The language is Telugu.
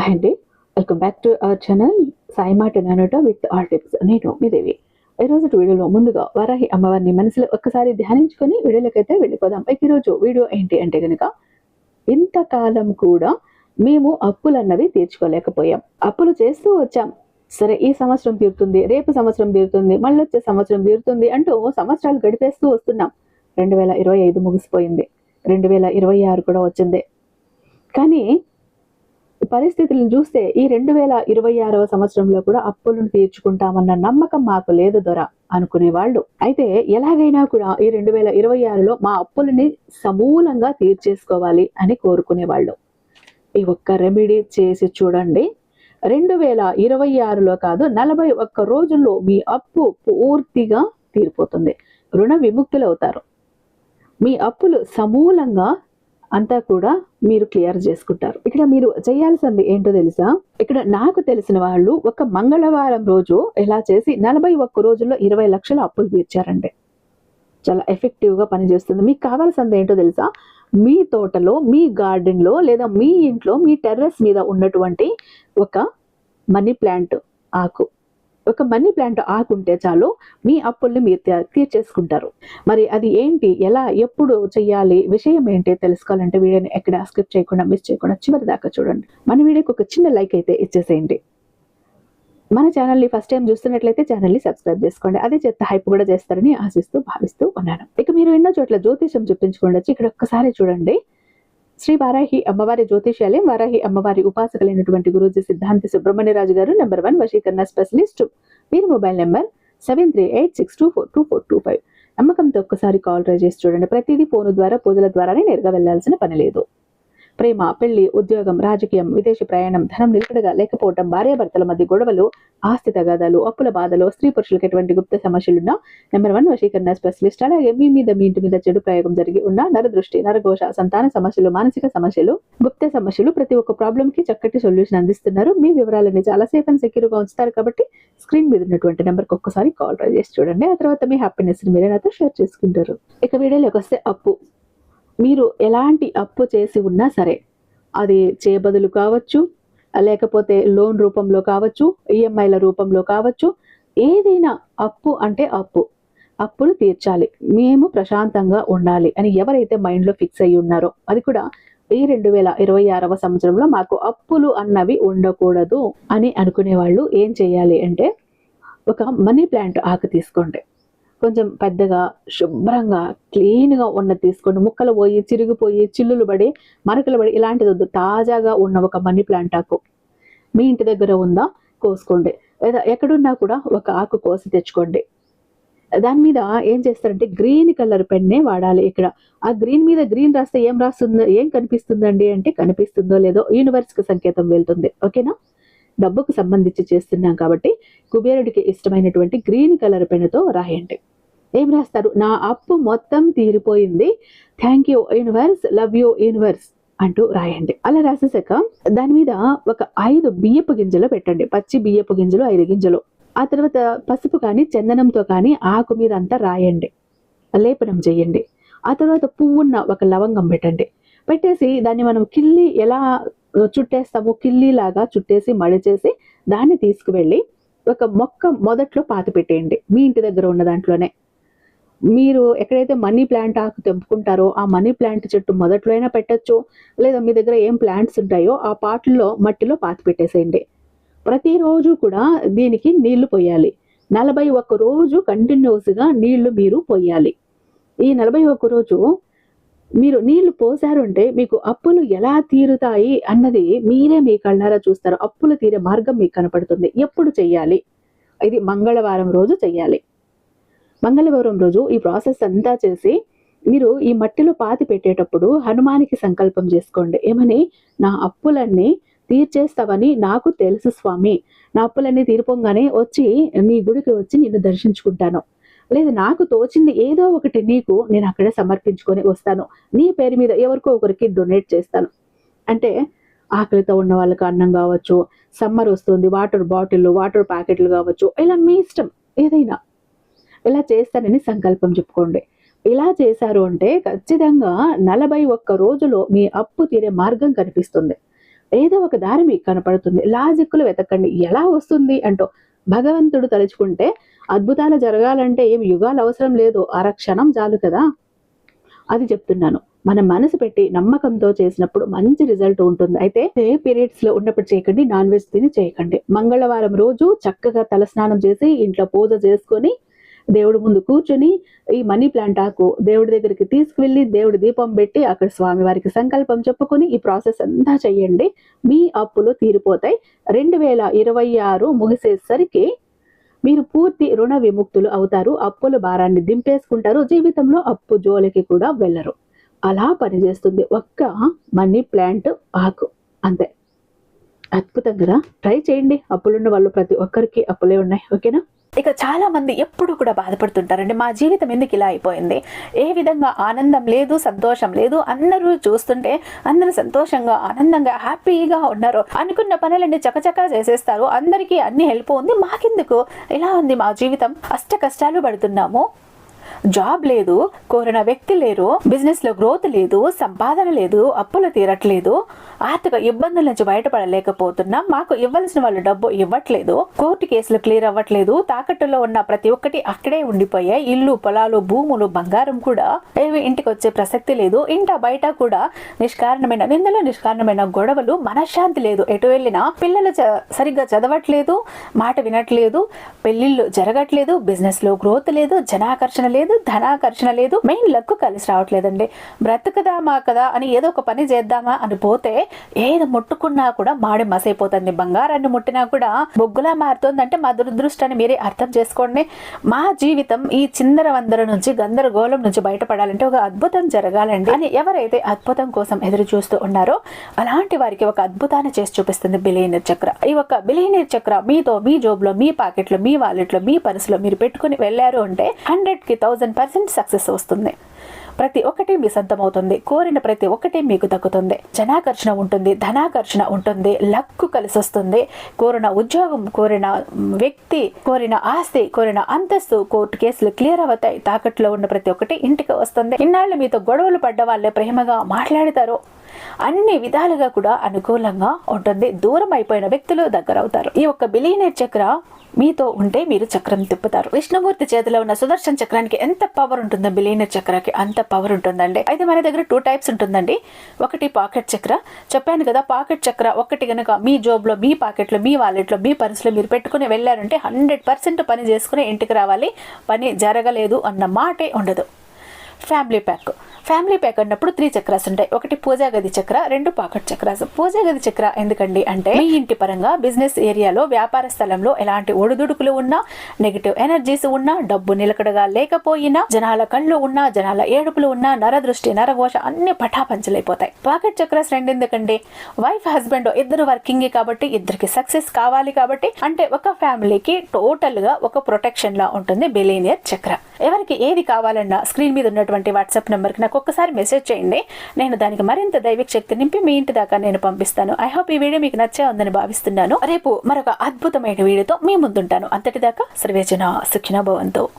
హాయ్ అండి, welcome back to our channel Sai మాట నానోట విత్ ఆల్ టిప్స్. నేను మీ దేవి. ఈరోజు వీడియోలో ముందుగా వారాహి అమ్మవారిని మనసులో ఒక్కసారి ధ్యానించుకొని వీడియోలకైతే వెళ్ళిపోదాం. ఈరోజు వీడియో ఏంటి అంటే కనుక, ఇంతకాలం కూడా మేము అప్పులన్నవి తీర్చుకోలేకపోయాం, అప్పులు చేస్తూ వచ్చాం. సరే, ఈ సంవత్సరం తీరుతుంది, రేపు సంవత్సరం తీరుతుంది, మళ్ళీ వచ్చే సంవత్సరం తీరుతుంది అంటూ సంవత్సరాలు గడిపేస్తూ వస్తున్నాం. 2025 ముగిసిపోయింది, 2026 కూడా వచ్చింది. కానీ పరిస్థితులను చూస్తే ఈ 2026వ సంవత్సరంలో కూడా అప్పులను తీర్చుకుంటామన్న నమ్మకం మాకు లేదు దొర అనుకునేవాళ్ళు. అయితే ఎలాగైనా కూడా ఈ 2026లో మా అప్పులని సమూలంగా తీర్చేసుకోవాలి అని కోరుకునేవాళ్ళు. ఈ ఒక్క రెమెడీ చేసి చూడండి, 2026లో కాదు 41 రోజుల్లో మీ అప్పు పూర్తిగా తీరిపోతుంది. రుణ విముక్తులవుతారు. మీ అప్పులు సమూలంగా అంతా కూడా మీరు క్లియర్ చేసుకుంటారు. ఇక్కడ మీరు చేయాల్సింది ఏంటో తెలుసా? ఇక్కడ నాకు తెలిసిన వాళ్ళు ఒక మంగళవారం రోజు ఇలా చేసి 41 రోజుల్లో 20 లక్షల అప్పులు తీర్చారండి. చాలా ఎఫెక్టివ్ గా పనిచేస్తుంది. మీకు కావాల్సింది ఏంటో తెలుసా? మీ తోటలో, మీ గార్డెన్ లో, లేదా మీ ఇంట్లో, మీ టెర్రస్ మీద ఉన్నటువంటి ఒక మనీ ప్లాంట్ ఆకు, ఒక మనీ ప్లాంట్ ఆకుంటే చాలు, మీ అప్పుల్ని మీరు తీర్చేసుకుంటారు. మరి అది ఏంటి, ఎలా, ఎప్పుడు చెయ్యాలి, విషయం ఏంటి తెలుసుకోవాలంటే వీడియోని ఎక్కడ స్కిప్ చేయకుండా, మిస్ చేయకుండా చివరి దాకా చూడండి. మన వీడియోకి ఒక చిన్న లైక్ అయితే ఇచ్చేసేయండి. మన ఛానల్ని ఫస్ట్ టైం చూస్తున్నట్లయితే ఛానల్ని సబ్స్క్రైబ్ చేసుకోండి. అదే చేత హైప్ కూడా చేస్తారని ఆశిస్తూ భావిస్తూ ఉన్నాను. ఇక మీరు ఎన్నో చోట్ల జ్యోతిషం చెప్పించుకోండి. ఇక్కడ ఒక్కసారి చూడండి. శ్రీ వారాహి అమ్మవారి జ్యోతిషాలయం, వారాహి అమ్మవారి ఉపాసకులైనటువంటి గురూజీ సిద్ధాంతి సుబ్రహ్మణ్యరాజు గారు, నెంబర్ 1 వశీకరణ స్పెషలిస్ట్. వీరి మొబైల్ నెంబర్ 7386242425. నమ్మకంతో ఒక్కసారి కాల్ ట్రై చేసి చూడండి. ప్రతిదీ ఫోను ద్వారా, పూజల ద్వారానే నేరుగా వెళ్లాల్సిన పని లేదు. ప్రేమ, పెళ్లి, ఉద్యోగం, రాజకీయం, విదేశీ ప్రయాణం, ధనం నిలకడగా లేకపోవడం, భార్యాభర్తల మధ్య గొడవలు, ఆస్తి తగాదాలు, అప్పుల బాధలు, స్త్రీ పురుషులకు ఎటువంటి గుప్త సమస్యలున్నా నెంబర్ 1 వశీకరణ స్పెషలిస్ట్. అలాగే మీ మీద, మీ ఇంటి మీద చెడు ప్రయోగం జరిగి ఉన్న నరదృష్టి, నరఘోష, సంతాన సమస్యలు, మానసిక సమస్యలు, గుప్త సమస్యలు, ప్రతి ఒక్క ప్రాబ్లం కి చక్కటి సొల్యూషన్ అందిస్తున్నారు. మీ వివరాలని చాలా సేఫ్ అండ్ సెక్యూర్ గా ఉంచుతారు. కాబట్టి స్క్రీన్ మీద ఉన్నటువంటి నెంబర్ కి ఒక్కసారి కాల్ ట్రై చేసి చూడండి. ఆ తర్వాత మీ హ్యాపీనెస్ ని మీరే నాతో షేర్ చేసుకుంటారు. ఇక వీడియోలోకి వస్తే, అప్పు. మీరు ఎలాంటి అప్పు చేసి ఉన్నా సరే, అది చేయబదులు కావచ్చు, లేకపోతే లోన్ రూపంలో కావచ్చు, ఈఎంఐల రూపంలో కావచ్చు, ఏదైనా అప్పు అంటే అప్పులు తీర్చాలి, మేము ప్రశాంతంగా ఉండాలి అని ఎవరైతే మైండ్లో ఫిక్స్ అయ్యి ఉన్నారో, అది కూడా ఈ 2026వ సంవత్సరంలో మాకు అప్పులు అన్నవి ఉండకూడదు అని అనుకునే వాళ్ళు ఏం చేయాలి అంటే, ఒక మనీ ప్లాంట్ ఆకు తీసుకోండి. కొంచెం పెద్దగా, శుభ్రంగా, క్లీన్గా ఉన్నది తీసుకోండి. ముక్కలు పోయి, చిరిగిపోయి, చిల్లులు పడి, మరకలు పడి ఇలాంటిది వద్దు. తాజాగా ఉన్న ఒక మనీ ప్లాంట్ ఆకు మీ ఇంటి దగ్గర ఉందా, కోసుకోండి. లేదా ఎక్కడున్నా కూడా ఒక ఆకు కోసి తెచ్చుకోండి. దాని మీద ఏం చేస్తారంటే గ్రీన్ కలర్ పెన్నే వాడాలి. ఇక్కడ ఆ గ్రీన్ మీద గ్రీన్ రాస్తే ఏం రాస్తుందో, ఏం కనిపిస్తుందండి అంటే, కనిపిస్తుందో లేదో యూనివర్స్కి సంకేతం వెళ్తుంది. ఓకేనా? డబ్బుకు సంబంధించి చేస్తున్నాం కాబట్టి కుబేరుడికి ఇష్టమైనటువంటి గ్రీన్ కలర్ పెన్నుతో రాయండి. ఏం రాస్తారు? నా అప్పు మొత్తం తీరిపోయింది, thank you universe, love you universe అంటూ రాయండి. అలా రాసేసాక దాని మీద ఒక 5 బియ్యపు గింజలు పెట్టండి. పచ్చి బియ్యపు గింజలు 5 గింజలు. ఆ తర్వాత పసుపు కానీ, చందనంతో కానీ ఆకు మీద అంతా రాయండి, లేపనం చేయండి. ఆ తర్వాత పువ్వున్న ఒక లవంగం పెట్టండి. పెట్టేసి దాన్ని మనం కిల్లి ఎలా చుట్టేస్తాము, కిల్లీలాగా చుట్టేసి మడిచేసి దాన్ని తీసుకువెళ్ళి ఒక మొక్క మొదట్లో పాతి పెట్టేయండి. మీ ఇంటి దగ్గర ఉన్న దాంట్లోనే, మీరు ఎక్కడైతే మనీ ప్లాంట్ ఆకు తెంపుకుంటారో ఆ మనీ ప్లాంట్ చెట్టు మొదట్లో అయినా పెట్టచ్చు, లేదా మీ దగ్గర ఏం ప్లాంట్స్ ఉంటాయో ఆ పాటల్లో మట్టిలో పాతి పెట్టేసేయండి. ప్రతిరోజు కూడా దీనికి నీళ్లు పోయాలి. 41 రోజు కంటిన్యూస్గా నీళ్లు మీరు పోయాలి. ఈ 41 రోజు మీరు నీళ్లు పోసారు అంటే మీకు అప్పులు ఎలా తీరుతాయి అన్నది మీరే మీ కళ్ళారా చూస్తారు. అప్పులు తీరే మార్గం మీకు కనపడుతుంది. ఎప్పుడు చెయ్యాలి? ఇది మంగళవారం రోజు చెయ్యాలి. మంగళవారం రోజు ఈ ప్రాసెస్ అంతా చేసి మీరు ఈ మట్టిలో పాతి పెట్టేటప్పుడు హనుమానికి సంకల్పం చేసుకోండి. ఏమని? నా అప్పులన్నీ తీర్చేస్తావని నాకు తెలుసు స్వామి, నా అప్పులన్నీ తీరిపోగానే వచ్చి నీ గుడికి వచ్చి నిన్ను దర్శించుకుంటాను, లేదు నాకు తోచింది ఏదో ఒకటి నీకు నేను అక్కడే సమర్పించుకొని వస్తాను, నీ పేరు మీద ఎవరికో ఒకరికి డొనేట్ చేస్తాను అంటే, ఆకలితో ఉన్న వాళ్ళకి అన్నం కావచ్చు, సమ్మర్ వస్తుంది, వాటర్ బాటిల్, వాటర్ ప్యాకెట్లు కావచ్చు, ఇలా మీ ఇష్టం ఏదైనా ఇలా చేస్తానని సంకల్పం చెప్పుకోండి. ఇలా చేశారు అంటే ఖచ్చితంగా 41 రోజులో మీ అప్పు తీరే మార్గం కనిపిస్తుంది. ఏదో ఒక దారి మీకు కనపడుతుంది. లాజిక్లు వెతకండి. ఎలా వస్తుంది అంటూ భగవంతుడు తలుచుకుంటే అద్భుతాలు జరగాలంటే ఏం యుగాలు అవసరం లేదు, అరక్షణం చాలు కదా. అది చెప్తున్నాను. మన మనసు పెట్టి నమ్మకంతో చేసినప్పుడు మంచి రిజల్ట్ ఉంటుంది. అయితే పీరియడ్స్ లో ఉన్నప్పుడు చేయకండి, నాన్ వెజ్ తిని చేయకండి. మంగళవారం రోజు చక్కగా తలస్నానం చేసి ఇంట్లో పూజ చేసుకొని దేవుడి ముందు కూర్చొని ఈ మనీ ప్లాంట్ ఆకు దేవుడి దగ్గరికి తీసుకువెళ్ళి దేవుడి దీపం పెట్టి అక్కడ స్వామి వారికి సంకల్పం చెప్పుకొని ఈ ప్రాసెస్ అంతా చెయ్యండి. మీ అప్పులు తీరిపోతాయి. 2026 ముగిసేసరికి మీరు పూర్తి రుణ విముక్తులు అవుతారు. అప్పుల భారాన్ని దింపేసుకుంటారు. జీవితంలో అప్పు జోలికి కూడా వెళ్ళరు. అలా పనిచేస్తుంది ఒక్క మనీ ప్లాంట్ ఆకు, అంతే. అద్భుతం కదా. ట్రై చేయండి. అప్పులున్న వాళ్ళు ప్రతి ఒక్కరికి అప్పులే ఉన్నాయి. ఓకేనా. ఇక చాలా మంది ఎప్పుడు కూడా బాధపడుతుంటారండి, మా జీవితం ఎందుకు ఇలా అయిపోయింది, ఏ విధంగా ఆనందం లేదు, సంతోషం లేదు, అందరూ చూస్తుంటే అందరూ సంతోషంగా ఆనందంగా హ్యాపీగా ఉన్నారు, అనుకున్న పనులన్నీ చకచకా చేసేస్తారు, అందరికీ అన్ని హెల్ప్ ఉంది, మాకెందుకు ఇలా ఉంది మా జీవితం, అష్ట కష్టాలు పడుతున్నాము, జాబ్ లేదు, కోరిన వ్యక్తి లేరు, బిజినెస్ లో గ్రోత్ లేదు, సంపాదన లేదు, అప్పులు తీరట్లేదు, ఆర్థిక ఇబ్బందుల నుంచి బయటపడలేకపోతున్నాం, మాకు ఇవ్వాల్సిన వాళ్ళు డబ్బు ఇవ్వట్లేదు, కోర్టు కేసులు క్లియర్ అవ్వట్లేదు, తాకట్టులో ఉన్న ప్రతి ఒక్కటి అక్కడే ఉండిపోయాయి, ఇల్లు పొలాలు భూములు బంగారం కూడా ఏవి ఇంటికి వచ్చే ప్రసక్తి లేదు, ఇంట బయట కూడా నిష్కారణమైన నిందలు, నిష్కారణమైన గొడవలు, మనశ్శాంతి లేదు, ఎటు వెళ్ళినా పిల్లలు సరిగ్గా చదవట్లేదు, మాట వినట్లేదు, పెళ్లిళ్ళు జరగట్లేదు, బిజినెస్ లో గ్రోత్ లేదు, జనాకర్షణ లేదు, ధనాకర్షణ లేదు, మెయిన్ లక్ కలిసి రావట్లేదండి. బ్రతుకుదామా కదా అని ఏదో ఒక పని చేద్దామా అని పోతే ఏది ముట్టుకున్నా కూడా మాడి మసైపోతుంది, బంగారాన్ని ముట్టినా కూడా బొగ్గులా మారుతుందంటే మా దురదృష్టాన్ని మీరే అర్థం చేసుకోండి. మా జీవితం ఈ చిందర వందర నుంచి గందరగోళం నుంచి బయటపడాలంటే ఒక అద్భుతం జరగాలండి అని ఎవరైతే అద్భుతం కోసం ఎదురు చూస్తూ ఉన్నారో అలాంటి వారికి ఒక అద్భుతాన్ని చేసి చూపిస్తుంది బిలియనీర్ చక్ర. ఈ ఒక బిలియనీర్ చక్ర మీతో మీ జోబులో, మీ పాకెట్లో, మీ వాలెట్లో, మీ పర్సులో మీరు పెట్టుకుని వెళ్ళారు అంటే 100కి 1000% సక్సెస్ వస్తుంది. ప్రతి ఒక్కటి మీ సొంతం అవుతుంది, కోరిన ప్రతి ఒక్కటి మీకు దక్కుతుంది, జనాకర్షణ ఉంటుంది, ధనాకర్షణ ఉంటుంది, లక్కు కలిసి వస్తుంది, కోరిన ఉద్యోగం, కోరిన వ్యక్తి, కోరిన ఆస్తి, కోరిన అంతస్తు, కోర్టు కేసులు క్లియర్ అవుతాయి, తాకట్లో ఉన్న ప్రతి ఒక్కటి ఇంటికి వస్తుంది. ఇన్నాళ్ళు మీతో గొడవలు పడ్డ వాళ్ళే ప్రేమగా మాట్లాడతారు, అన్ని విధాలుగా కూడా అనుకూలంగా ఉంటుంది, దూరం అయిపోయిన వ్యక్తులు దగ్గర అవుతారు. ఈ ఒక్క బిలియనీర్ చక్ర మీతో ఉంటే మీరు చక్రం తిప్పుతారు. విష్ణుమూర్తి చేతిలో ఉన్న సుదర్శన చక్రానికి ఎంత పవర్ ఉంటుందో బిలియనీర్ చక్రానికి అంత పవర్ ఉంటుందండి. అయితే మన దగ్గర 2 టైప్స్ ఉంటుందండి. ఒకటి పాకెట్ చక్ర, చెప్పాను కదా, పాకెట్ చక్ర ఒకటి గనక మీ జోబులో, మీ పాకెట్లో, మీ వాలెట్లో, మీ పర్సులో మీరు పెట్టుకుని వెళ్ళారంటే 100% పని చేసుకుని ఇంటికి రావాలి, పని జరగలేదు అన్న మాటే ఉండదు. ఫ్యామిలీ ప్యాక్ అన్నప్పుడు 3 చక్రాస్ ఉంటాయి. ఒకటి పూజా గది చక్ర, 2 పాకెట్ చక్రాస్. పూజా గది చక్ర ఎందుకండి అంటే మీ ఇంటి పరంగా బిజినెస్ ఏరియాలో, వ్యాపార స్థలంలో ఎలాంటి ఒడిదుడుకులు ఉన్నా, నెగిటివ్ ఎనర్జీస్ ఉన్నా, డబ్బు నిలకడగా లేకపోయినా, జనాల కళ్ళు ఉన్నా, జనాల ఏడుపులు ఉన్నా, నరదృష్టి, నరఘోష అన్ని పటాపంచలైపోతాయి. పాకెట్ చక్రాస్ 2 ఎందుకండి, వైఫ్ హస్బెండ్ ఇద్దరు వర్కింగ్ కాబట్టి, ఇద్దరికి సక్సెస్ కావాలి కాబట్టి, అంటే ఒక ఫ్యామిలీకి టోటల్ గా ఒక ప్రొటెక్షన్ లా ఉంటుంది బిలియనీర్ చక్ర. ఎవరికి ఏది కావాలన్నా స్క్రీన్ మీద ఉన్నటువంటి వాట్సాప్ నెంబర్ కి నాకు ఒక్కసారి మెసేజ్ చేయండి, నేను దానికి మరింత దైవిక శక్తి నింపి మీ ఇంటి దాకా నేను పంపిస్తాను. ఐ హోప్ ఈ వీడియో మీకు నచ్చే ఉందని భావిస్తున్నాను. రేపు మరొక అద్భుతమైన వీడియోతో మీ ముందుంటాను. అంతటిదాకా సర్వేజన సుఖినో భవంతు.